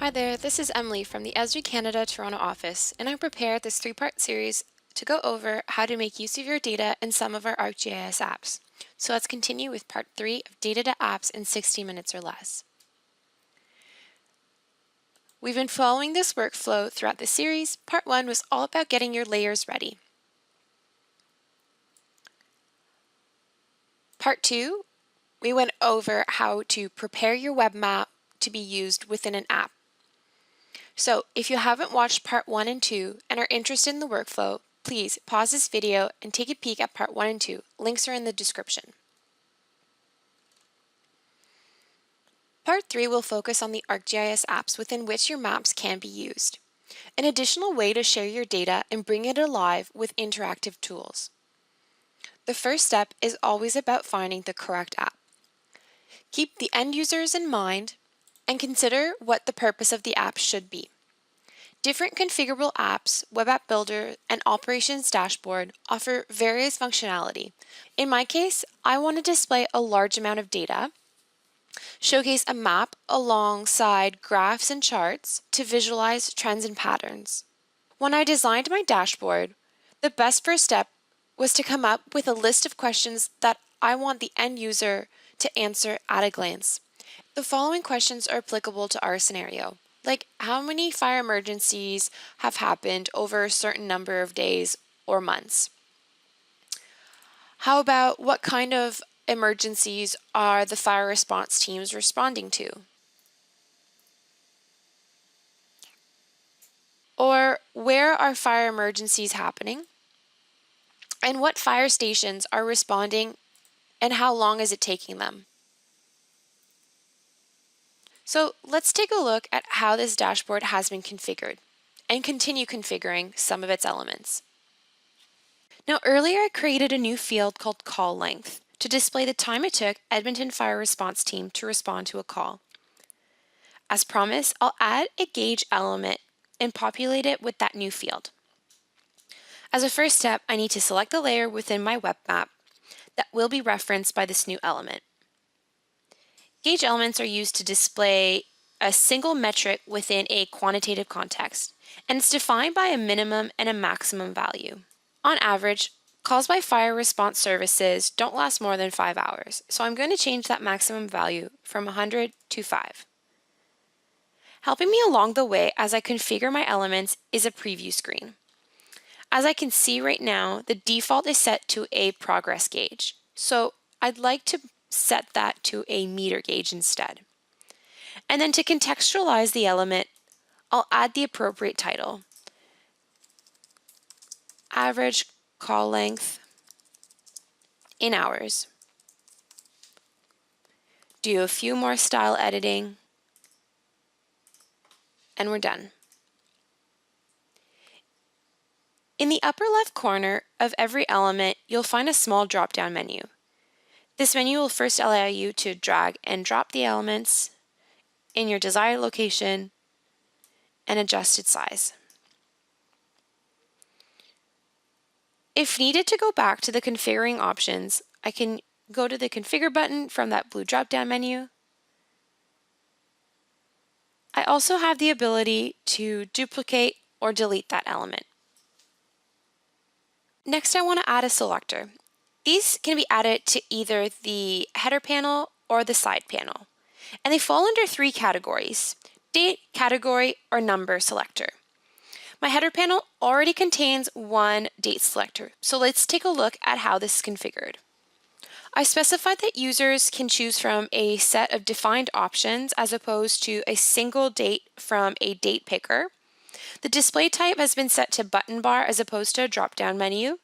Hi there, this is Emily from the Esri Canada Toronto office, and I prepared this three-part series to go over how to make use of your data in some of our ArcGIS apps. So let's continue with part 3 of Data to Apps in 60 minutes or less. We've been following this workflow throughout the series. Part 1 was all about getting your layers ready. Part 2, we went over how to prepare your web map to be used within an app. So if you haven't watched part 1 and 2 and are interested in the workflow, please pause this video and take a peek at part 1 and 2. Links are in the description. Part 3 will focus on the ArcGIS apps within which your maps can be used. An additional way to share your data and bring it alive with interactive tools. The first step is always about finding the correct app. Keep the end users in mind and consider what the purpose of the app should be. Different configurable apps, Web App Builder, and Operations Dashboard offer various functionality. In my case, I want to display a large amount of data, showcase a map alongside graphs and charts to visualize trends and patterns. When I designed my dashboard, the best first step was to come up with a list of questions that I want the end user to answer at a glance. The following questions are applicable to our scenario, like how many fire emergencies have happened over a certain number of days or months? How about what kind of emergencies are the fire response teams responding to? Or where are fire emergencies happening? And what fire stations are responding and how long is it taking them? So let's take a look at how this dashboard has been configured and continue configuring some of its elements. Now earlier I created a new field called call length to display the time it took Edmonton Fire Response Team to respond to a call. As promised, I'll add a gauge element and populate it with that new field. As a first step, I need to select the layer within my web map that will be referenced by this new element. Gauge elements are used to display a single metric within a quantitative context, and it's defined by a minimum and a maximum value. On average, calls by fire response services don't last more than 5 hours, so I'm going to change that maximum value from 100 to 5. Helping me along the way as I configure my elements is a preview screen. As I can see right now, the default is set to a progress gauge, so I'd like to set that to a meter gauge instead. And then to contextualize the element, I'll add the appropriate title. Average call length in hours. Do a few more style editing, and we're done. In the upper left corner of every element, you'll find a small drop-down menu. This menu will first allow you to drag and drop the elements in your desired location and adjust its size. If needed to go back to the configuring options, I can go to the Configure button from that blue drop-down menu. I also have the ability to duplicate or delete that element. Next, I want to add a selector. These can be added to either the header panel or the side panel, and they fall under 3 categories: date, category, or number selector. My header panel already contains one date selector, so let's take a look at how this is configured. I specified that users can choose from a set of defined options as opposed to a single date from a date picker. The display type has been set to button bar as opposed to a drop-down menu.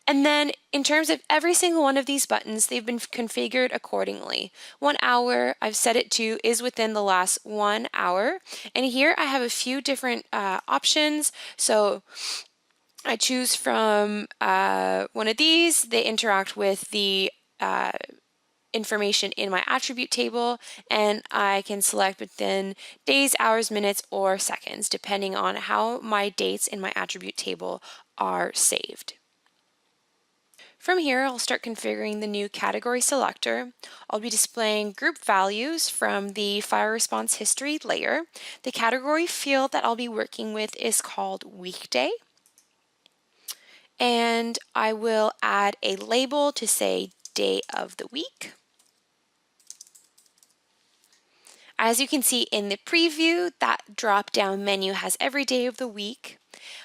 And then in terms of every single one of these buttons, they've been configured accordingly. 1 hour, I've set it to is within the last 1 hour. And here I have a few different options. So I choose from one of these. They interact with the information in my attribute table, and I can select within days, hours, minutes, or seconds, depending on how my dates in my attribute table are saved. From here, I'll start configuring the new category selector. I'll be displaying group values from the fire response history layer. The category field that I'll be working with is called weekday. And I will add a label to say day of the week. As you can see in the preview, that drop-down menu has every day of the week.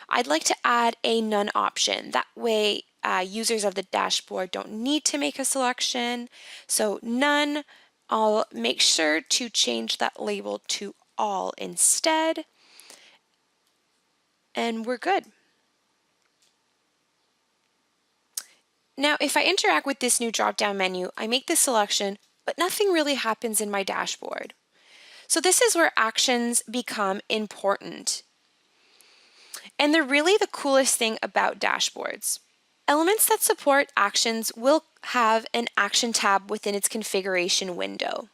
I'd like to add a none option. That way, users of the dashboard don't need to make a selection. So none, I'll make sure to change that label to all instead. And we're good. Now, if I interact with this new drop-down menu, I make this selection, but nothing really happens in my dashboard. So this is where actions become important. And they're really the coolest thing about dashboards. Elements that support actions will have an action tab within its configuration window.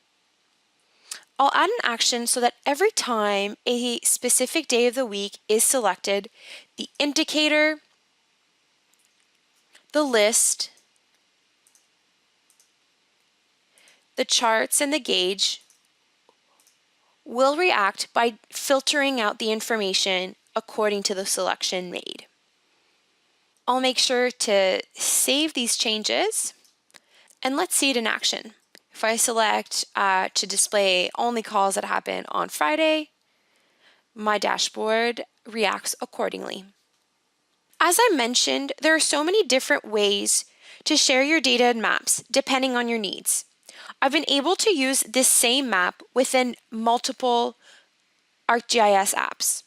I'll add an action so that every time a specific day of the week is selected, the indicator, the list, the charts, and the gauge will react by filtering out the information according to the selection made. I'll make sure to save these changes, and let's see it in action. If I select to display only calls that happen on Friday, my dashboard reacts accordingly. As I mentioned, there are so many different ways to share your data and maps depending on your needs. I've been able to use this same map within multiple ArcGIS apps.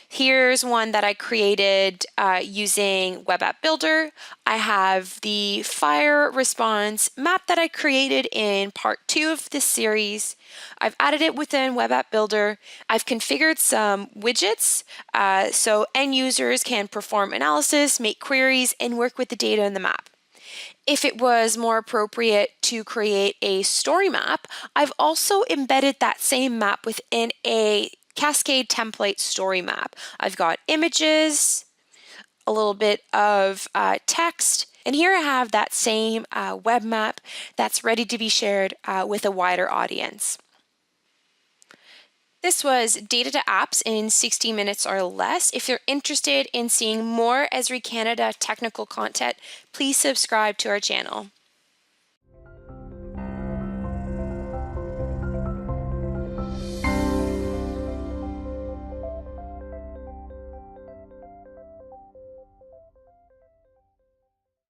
Here's one that I created using Web App Builder. I have the fire response map that I created in part 2 of this series. I've added it within Web App Builder. I've configured some widgets so end users can perform analysis, make queries, and work with the data in the map. If it was more appropriate to create a story map, I've also embedded that same map within a Cascade template story map. I've got images, a little bit of text, and here I have that same web map that's ready to be shared with a wider audience. This was Data to Apps in 60 minutes or less. If you're interested in seeing more Esri Canada technical content, please subscribe to our channel.